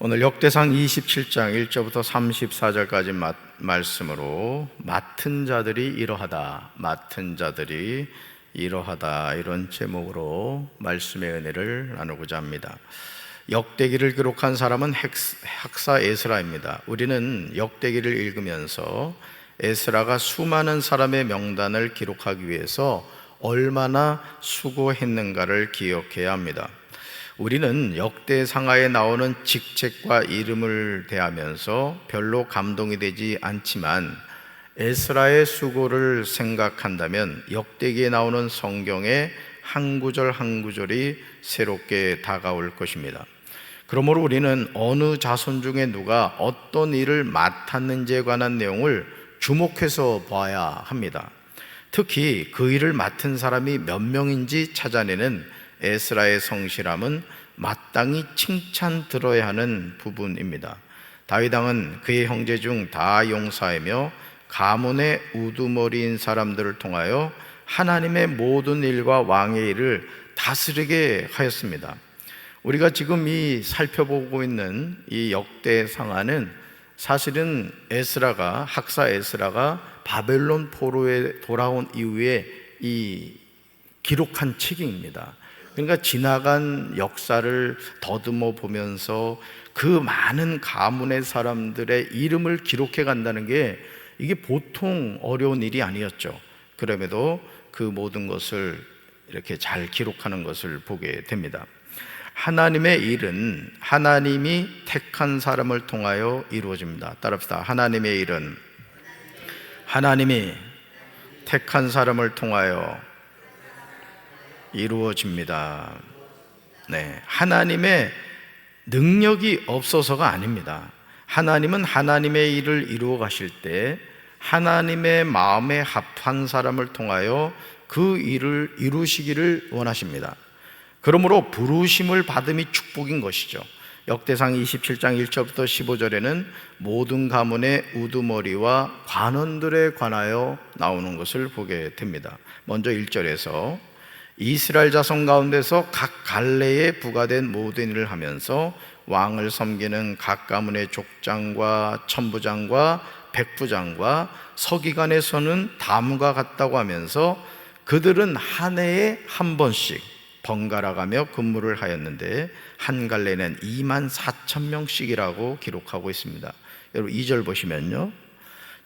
오늘 역대상 27장 1절부터 34절까지 말씀으로 맡은 자들이 이러하다 이런 제목으로 말씀의 은혜를 나누고자 합니다. 역대기를 기록한 사람은 학사 에스라입니다. 우리는 역대기를 읽으면서 에스라가 수많은 사람의 명단을 기록하기 위해서 얼마나 수고했는가를 기억해야 합니다. 우리는 역대상하에 나오는 직책과 이름을 대하면서 별로 감동이 되지 않지만 에스라의 수고를 생각한다면 역대기에 나오는 성경의 한 구절 한 구절이 새롭게 다가올 것입니다. 그러므로 우리는 어느 자손 중에 누가 어떤 일을 맡았는지에 관한 내용을 주목해서 봐야 합니다. 특히 그 일을 맡은 사람이 몇 명인지 찾아내는 에스라의 성실함은 마땅히 칭찬 들어야 하는 부분입니다. 다윗 왕은 그의 형제 중 다 용사이며 가문의 우두머리인 사람들을 통하여 하나님의 모든 일과 왕의 일을 다스리게 하였습니다. 우리가 지금 살펴보고 있는 이 역대상하는 사실은 학사 에스라가 바벨론 포로에 돌아온 이후에 기록한 책입니다. 그러니까 지나간 역사를 더듬어 보면서 그 많은 가문의 사람들의 이름을 기록해 간다는 게 이게 보통 어려운 일이 아니었죠. 그럼에도 그 모든 것을 이렇게 잘 기록하는 것을 보게 됩니다. 하나님의 일은 하나님이 택한 사람을 통하여 이루어집니다. 따라합시다. 하나님의 일은 하나님이 택한 사람을 통하여 이루어집니다. 하나님의 능력이 없어서가 아닙니다. 하나님은 하나님의 일을 이루어 가실 때 하나님의 마음에 합한 사람을 통하여 그 일을 이루시기를 원하십니다. 그러므로 부르심을 받음이 축복인 것이죠. 역대상 27장 1절부터 15절에는 모든 가문의 우두머리와 관원들에 관하여 나오는 것을 보게 됩니다. 먼저 1절에서 이스라엘 자손 가운데서 각 갈래에 부과된 모든 일을 하면서 왕을 섬기는 각 가문의 족장과 천부장과 백부장과 서기관에서는 다음과 같다고 하면서 그들은 한 해에 한 번씩 번갈아 가며 근무를 하였는데 한 갈래는 24,000명씩이라고 기록하고 있습니다. 여러분 2절 보시면요,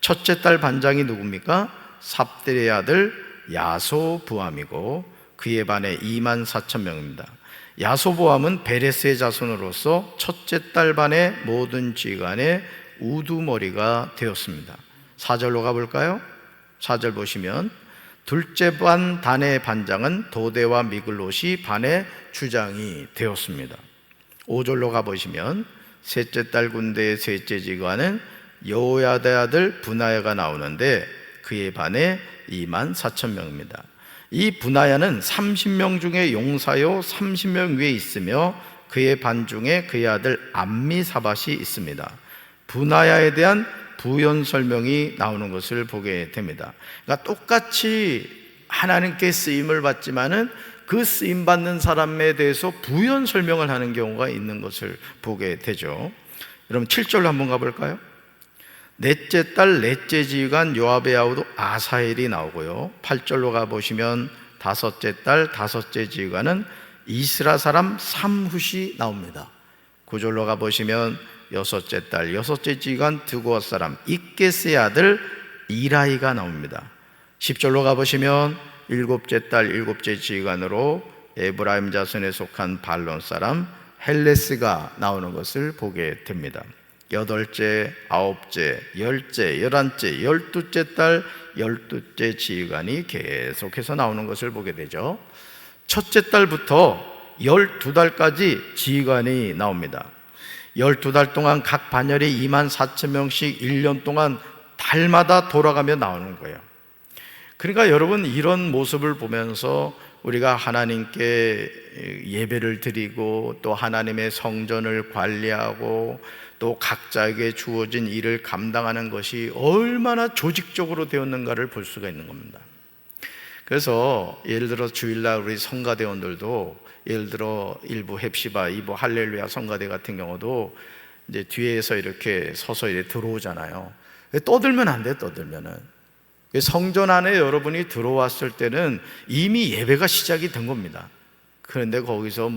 첫째 딸 반장이 누굽니까? 삽들의 아들 야소부암이고 그의 반에 24,000명입니다. 야소보암은 베레스의 자손으로서 첫째 딸 반의 모든 지간의 우두머리가 되었습니다. 4절로 가볼까요? 4절 보시면 둘째 반 단의 반장은 도대와 미글롯이 반의 주장이 되었습니다. 5절로 가보시면 셋째 딸 군대의 셋째 지관은 여호야다의 아들 브나야가 나오는데 그의 반에 24,000명입니다. 이 브나야는 30명 중에 용사요 30명 위에 있으며 그의 반 중에 그의 아들 암미사밧이 있습니다. 브나야에 대한 부연 설명이 나오는 것을 보게 됩니다. 그러니까 똑같이 하나님께 쓰임을 받지만은 그 쓰임 받는 사람에 대해서 부연 설명을 하는 경우가 있는 것을 보게 되죠. 여러분 7절로 한번 가볼까요? 넷째 딸 넷째 지휘관 요압의 아우도 아사엘이 나오고요. 8절로 가보시면 다섯째 딸 다섯째 지휘관은 이스라 사람 삼훗이 나옵니다. 9절로 가보시면 여섯째 딸 여섯째 지휘관 드고아 사람 잇게스의 아들 이라이가 나옵니다. 10절로 가보시면 일곱째 딸 일곱째 지휘관으로 에브라임 자손에 속한 발론 사람 헬레스가 나오는 것을 보게 됩니다. 여덟째, 아홉째, 열째, 열한째, 열두째 딸 열두째 지휘관이 계속해서 나오는 것을 보게 되죠. 첫째 달부터 12달까지 지휘관이 나옵니다. 12달 동안 각 반열이 24,000명씩 1년 동안 달마다 돌아가며 나오는 거예요. 그러니까 여러분 이런 모습을 보면서 우리가 하나님께 예배를 드리고 또 하나님의 성전을 관리하고 또 각자에게 주어진 일을 감당하는 것이 얼마나 조직적으로 되었는가를 볼 수가 있는 겁니다. 그래서 예를 들어 주일날 우리 성가대원들도 예를 들어 일부 헵시바, 2부 할렐루야 성가대 같은 경우도 이제 뒤에서 이렇게 서서 이렇게 들어오잖아요. 떠들면 안 돼, 떠들면은. 성전 안에 여러분이 들어왔을 때는 이미 예배가 시작이 된 겁니다. 그런데 거기서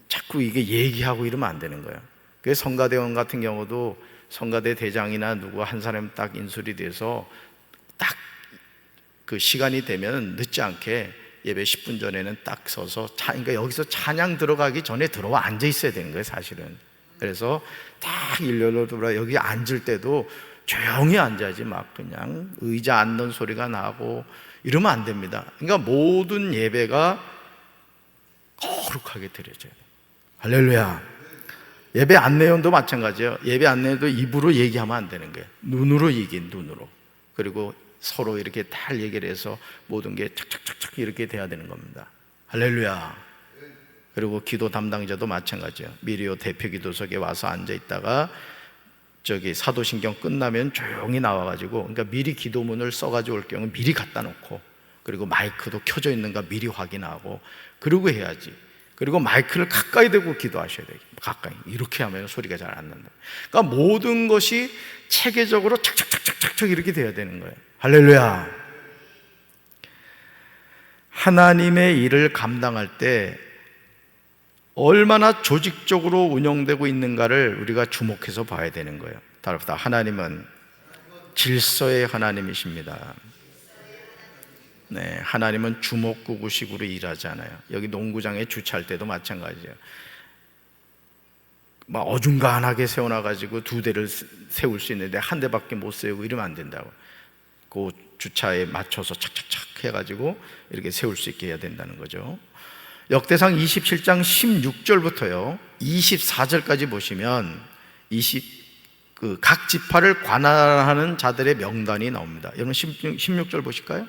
자꾸 이게 얘기하고 이러면 안 되는 거예요. 그 성가대원 같은 경우도 성가대 대장이나 누구 한 사람 딱 인술이 돼서 딱 그 시간이 되면 늦지 않게 예배 10분 전에는 딱 서서 그러니까 여기서 찬양 들어가기 전에 들어와 앉아 있어야 되는 거예요, 사실은. 그래서 딱 일렬로 돌아 여기 앉을 때도 조용히 앉아야지 막 그냥 의자 앉는 소리가 나고 이러면 안 됩니다. 그러니까 모든 예배가 거룩하게 드려져요. 할렐루야. 예배 안내원도 마찬가지예요. 예배 안내원도 입으로 얘기하면 안 되는 거예요. 눈으로 얘기해, 눈으로. 그리고 서로 이렇게 잘 얘기를 해서 모든 게 착착착착 이렇게 돼야 되는 겁니다. 할렐루야. 그리고 기도 담당자도 마찬가지예요. 미리오 대표 기도석에 와서 앉아 있다가 저기 사도신경 끝나면 조용히 나와가지고, 그러니까 미리 기도문을 써가지고 올 경우 미리 갖다 놓고, 그리고 마이크도 켜져 있는가 미리 확인하고, 그러고 해야지. 그리고 마이크를 가까이 대고 기도하셔야 돼요. 가까이. 이렇게 하면 소리가 잘 안 난다. 그러니까 모든 것이 체계적으로 착착착착착 이렇게 돼야 되는 거예요. 할렐루야. 하나님의 일을 감당할 때 얼마나 조직적으로 운영되고 있는가를 우리가 주목해서 봐야 되는 거예요. 따라서 하나님은 질서의 하나님이십니다. 네, 하나님은 주먹구구식으로 일하지 않아요. 여기 농구장에 주차할 때도 마찬가지예요. 막 어중간하게 세워놔가지고 두 대를 세울 수 있는데 한 대밖에 못 세우고 이러면 안 된다고. 그 주차에 맞춰서 착착착 해가지고 이렇게 세울 수 있게 해야 된다는 거죠. 역대상 27장 16절부터요 24절까지 보시면 각 지파를 관할하는 자들의 명단이 나옵니다. 여러분 16절 보실까요?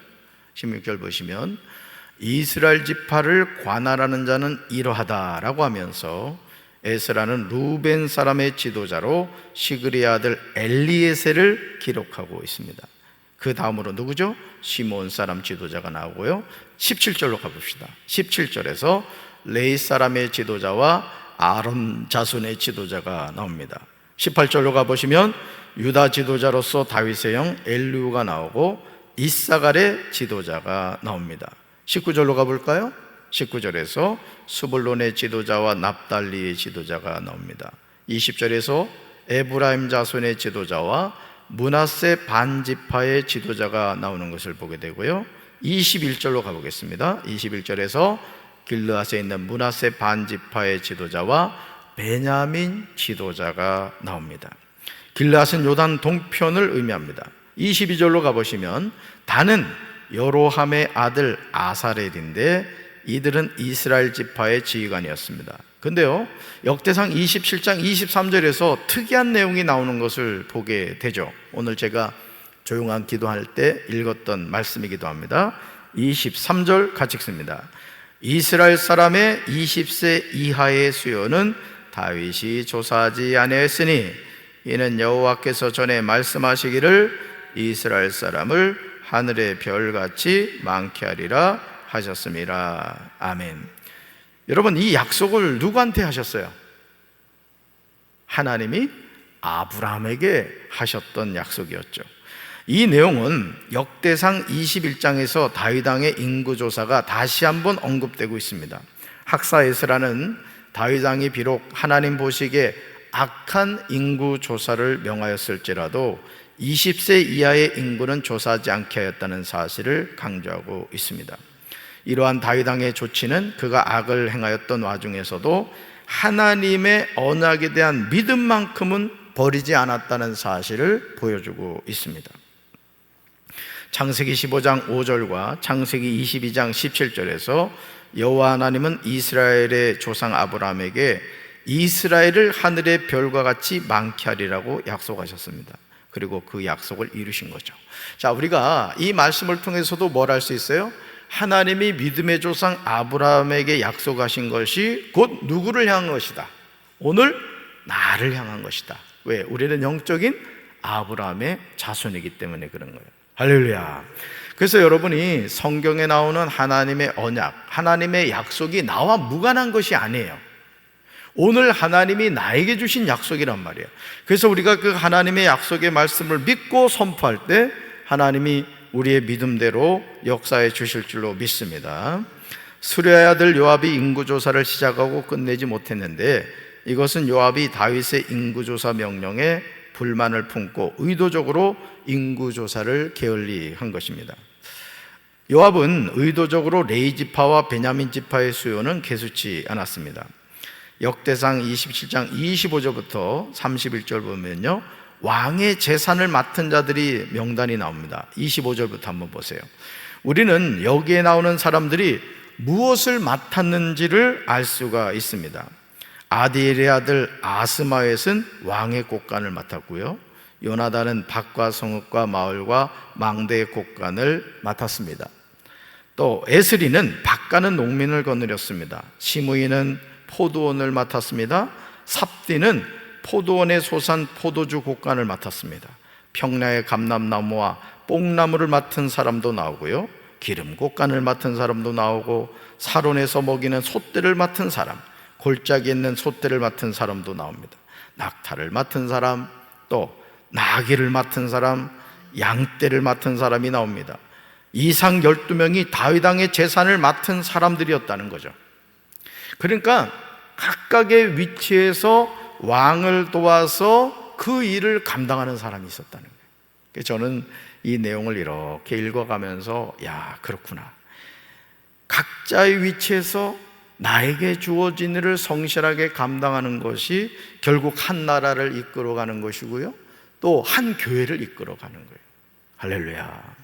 16절 보시면 이스라엘 지파를 관할하는 자는 이러하다라고 하면서 에스라는 루벤 사람의 지도자로 시그리의 아들 엘리에셀을 기록하고 있습니다. 그 다음으로 누구죠? 시몬 사람 지도자가 나오고요. 17절로 가봅시다. 17절에서 레위 사람의 지도자와 아론 자손의 지도자가 나옵니다. 18절로 가보시면 유다 지도자로서 다윗의 형 엘리후가 나오고 이사갈의 지도자가 나옵니다. 19절로 가볼까요? 19절에서 스불론의 지도자와 납달리의 지도자가 나옵니다. 20절에서 에브라임 자손의 지도자와 므낫세 반지파의 지도자가 나오는 것을 보게 되고요. 21절로 가보겠습니다. 21절에서 길르앗에 있는 므낫세 반지파의 지도자와 베냐민 지도자가 나옵니다. 길르앗은 요단 동편을 의미합니다. 22절로 가보시면 단은 여로함의 아들 아사렐인데 이들은 이스라엘 지파의 지휘관이었습니다. 근데요 역대상 27장 23절에서 특이한 내용이 나오는 것을 보게 되죠. 오늘 제가 조용한 기도할 때 읽었던 말씀이기도 합니다. 23절 같이 읽습니다. 이스라엘 사람의 20세 이하의 수요는 다윗이 조사하지 아니하였으니 이는 여호와께서 전에 말씀하시기를 이스라엘 사람을 하늘의 별같이 많게 하리라 하셨습니다. 아멘. 여러분 이 약속을 누구한테 하셨어요? 하나님이 아브라함에게 하셨던 약속이었죠. 이 내용은 역대상 21장에서 다윗 왕의 인구조사가 다시 한번 언급되고 있습니다. 학사 에스라는 다윗 왕이 비록 하나님 보시기에 악한 인구조사를 명하였을지라도 20세 이하의 인구는 조사하지 않게 하였다는 사실을 강조하고 있습니다. 이러한 다윗 왕의 조치는 그가 악을 행하였던 와중에서도 하나님의 언약에 대한 믿음만큼은 버리지 않았다는 사실을 보여주고 있습니다. 창세기 15장 5절과 창세기 22장 17절에서 여호와 하나님은 이스라엘의 조상 아브라함에게 이스라엘을 하늘의 별과 같이 많게 하리라고 약속하셨습니다. 그리고 그 약속을 이루신 거죠. 자, 우리가 이 말씀을 통해서도 뭘 할 수 있어요? 하나님이 믿음의 조상 아브라함에게 약속하신 것이 곧 누구를 향한 것이다? 오늘 나를 향한 것이다. 왜? 우리는 영적인 아브라함의 자손이기 때문에 그런 거예요. 할렐루야. 그래서 여러분이 성경에 나오는 하나님의 언약, 하나님의 약속이 나와 무관한 것이 아니에요. 오늘 하나님이 나에게 주신 약속이란 말이에요. 그래서 우리가 그 하나님의 약속의 말씀을 믿고 선포할 때 하나님이 우리의 믿음대로 역사해 주실 줄로 믿습니다. 수레의 아들 요압이 인구조사를 시작하고 끝내지 못했는데, 이것은 요압이 다윗의 인구조사 명령에 불만을 품고 의도적으로 인구조사를 게을리한 것입니다. 요압은 의도적으로 레위 지파와 베냐민 지파의 수요는 개수치 않았습니다. 역대상 27장 25절부터 31절 보면요, 왕의 재산을 맡은 자들이 명단이 나옵니다. 25절부터 한번 보세요. 우리는 여기에 나오는 사람들이 무엇을 맡았는지를 알 수가 있습니다. 아디엘의 아들 아스마웻은 왕의 곳간을 맡았고요, 요나단은 밭과 성읍과 마을과 망대의 곳간을 맡았습니다. 또 에스리는 밭 가는 농민을 거느렸습니다. 시므이는 포도원을 맡았습니다. 삽디는 포도원의 소산 포도주 곳간을 맡았습니다. 평야의 감람나무와 뽕나무를 맡은 사람도 나오고요, 기름 곳간을 맡은 사람도 나오고, 사론에서 먹이는 솥대를 맡은 사람, 골짜기에 있는 솥대를 맡은 사람도 나옵니다. 낙타를 맡은 사람, 또 나귀를 맡은 사람, 양떼를 맡은 사람이 나옵니다. 이상 12명이 다윗 왕의 재산을 맡은 사람들이었다는 거죠. 그러니까 각각의 위치에서 왕을 도와서 그 일을 감당하는 사람이 있었다는 거예요. 그래서 저는 이 내용을 이렇게 읽어가면서, 야, 그렇구나, 각자의 위치에서 나에게 주어진 일을 성실하게 감당하는 것이 결국 한 나라를 이끌어가는 것이고요, 또 한 교회를 이끌어가는 거예요. 할렐루야.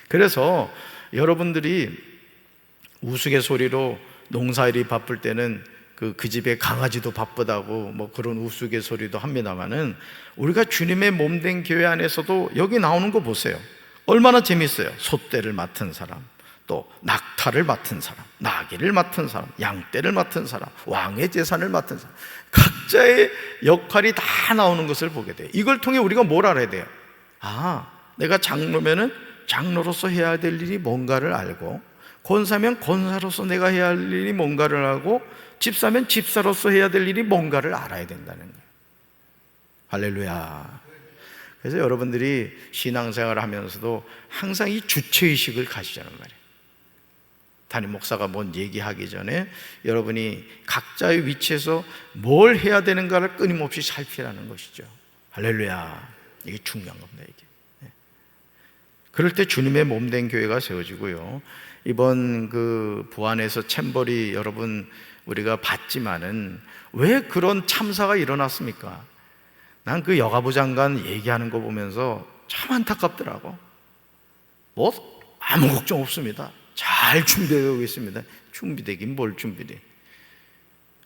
그래서 여러분들이 우스갯소리로 농사일이 바쁠 때는 그 집에 강아지도 바쁘다고 뭐 그런 우스갯소리도 합니다만은, 우리가 주님의 몸된 교회 안에서도 여기 나오는 거 보세요. 얼마나 재밌어요. 솥대를 맡은 사람, 또 낙타를 맡은 사람, 나귀를 맡은 사람, 양떼를 맡은 사람, 왕의 재산을 맡은 사람, 각자의 역할이 다 나오는 것을 보게 돼요. 이걸 통해 우리가 뭘 알아야 돼요? 아, 내가 장로면은 장로로서 해야 될 일이 뭔가를 알고, 권사면 권사로서 내가 해야 할 일이 뭔가를 알고, 집사면 집사로서 해야 될 일이 뭔가를 알아야 된다는 거예요. 할렐루야. 그래서 여러분들이 신앙생활을 하면서도 항상 이 주체의식을 가지자는 말이에요. 담임 목사가 뭔 얘기하기 전에 여러분이 각자의 위치에서 뭘 해야 되는가를 끊임없이 살피라는 것이죠. 할렐루야. 이게 중요한 겁니다, 이게. 그럴 때 주님의 몸된 교회가 세워지고요, 이번 그 부안에서 챔버리 여러분 우리가 봤지만은 왜 그런 참사가 일어났습니까? 난 그 여가부 장관 얘기하는 거 보면서 참 안타깝더라고. 뭐 아무 걱정 없습니다. 잘 준비되고 있습니다. 준비되긴 뭘 준비돼.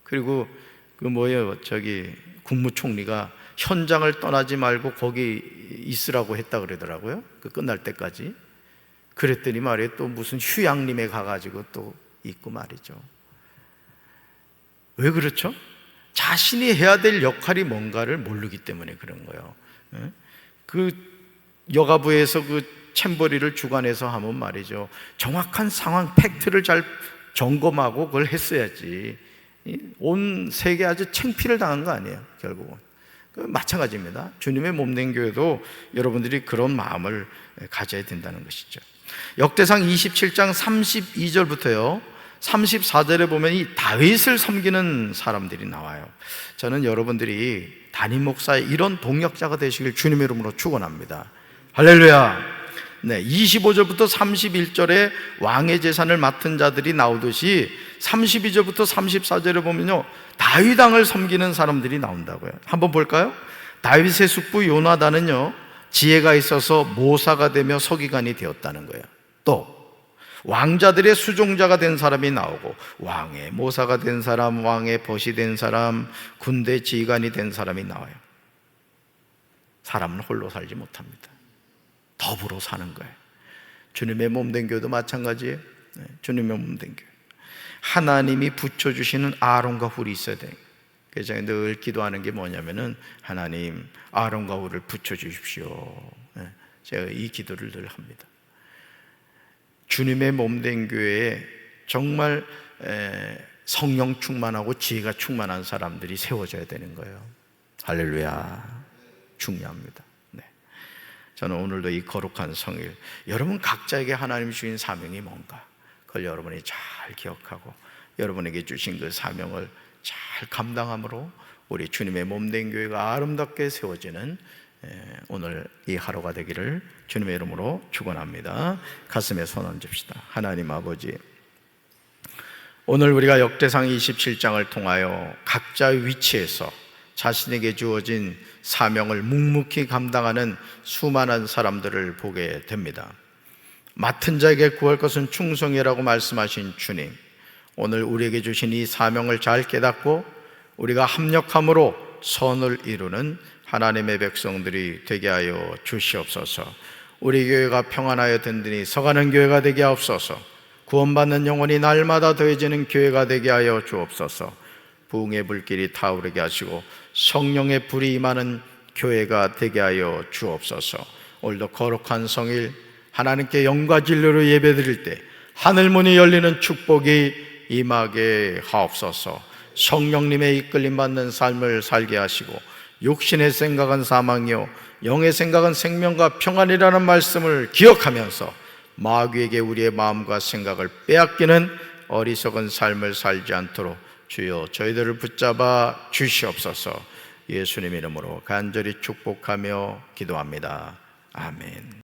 그리고 그 뭐예요, 저기 국무총리가 현장을 떠나지 말고 거기 있으라고 했다 그러더라고요, 그 끝날 때까지. 그랬더니 말이에요, 또 무슨 휴양림에 가가지고 또 있고 말이죠. 왜 그렇죠? 자신이 해야 될 역할이 뭔가를 모르기 때문에 그런 거예요. 그 여가부에서 그 챔버리를 주관해서 하면 말이죠, 정확한 상황 팩트를 잘 점검하고 그걸 했어야지. 온 세계 아주 창피를 당한 거 아니에요, 결국은. 마찬가지입니다. 주님의 몸된 교회도 여러분들이 그런 마음을 가져야 된다는 것이죠. 역대상 27장 32절부터요 34절에 보면 이 다윗을 섬기는 사람들이 나와요. 저는 여러분들이 담임 목사의 이런 동역자가 되시길 주님의 이름으로 축원합니다. 할렐루야. 네, 25절부터 31절에 왕의 재산을 맡은 자들이 나오듯이 32절부터 34절에 보면요 다윗 왕을 섬기는 사람들이 나온다고요. 한번 볼까요? 다윗의 숙부 요나단은요 지혜가 있어서 모사가 되며 서기관이 되었다는 거예요. 또 왕자들의 수종자가 된 사람이 나오고, 왕의 모사가 된 사람, 왕의 벗이 된 사람, 군대 지휘관이 된 사람이 나와요. 사람은 홀로 살지 못합니다. 더불어 사는 거예요. 주님의 몸된 교회도 마찬가지예요. 주님의 몸된 교회, 하나님이 붙여주시는 아론과 훌이 있어야 돼요. 그래서 제가 늘 기도하는 게 뭐냐면은, 하나님 아론과 훌을 붙여주십시오. 제가 이 기도를 늘 합니다. 주님의 몸된 교회에 정말 성령 충만하고 지혜가 충만한 사람들이 세워져야 되는 거예요. 할렐루야. 중요합니다. 네. 저는 오늘도 이 거룩한 성일, 여러분 각자에게 하나님 주신 사명이 뭔가, 그걸 여러분이 잘 기억하고 여러분에게 주신 그 사명을 잘 감당함으로 우리 주님의 몸된 교회가 아름답게 세워지는 오늘 이 하루가 되기를 주님의 이름으로 축원합니다. 가슴에 손 얹읍시다. 하나님 아버지, 오늘 우리가 역대상 27장을 통하여 각자의 위치에서 자신에게 주어진 사명을 묵묵히 감당하는 수많은 사람들을 보게 됩니다. 맡은 자에게 구할 것은 충성이라고 말씀하신 주님, 오늘 우리에게 주신 이 사명을 잘 깨닫고 우리가 합력함으로 선을 이루는 하나님의 백성들이 되게 하여 주시옵소서. 우리 교회가 평안하여 든든히 서가는 교회가 되게 하옵소서. 구원받는 영혼이 날마다 더해지는 교회가 되게 하여 주옵소서. 부흥의 불길이 타오르게 하시고 성령의 불이 임하는 교회가 되게 하여 주옵소서. 오늘도 거룩한 성일, 하나님께 영과 진리로 예배드릴 때 하늘문이 열리는 축복이 임하게 하옵소서. 성령님의 이끌림 받는 삶을 살게 하시고 육신의 생각은 사망이요 영의 생각은 생명과 평안이라는 말씀을 기억하면서 마귀에게 우리의 마음과 생각을 빼앗기는 어리석은 삶을 살지 않도록 주여 저희들을 붙잡아 주시옵소서. 예수님 이름으로 간절히 축복하며 기도합니다. 아멘.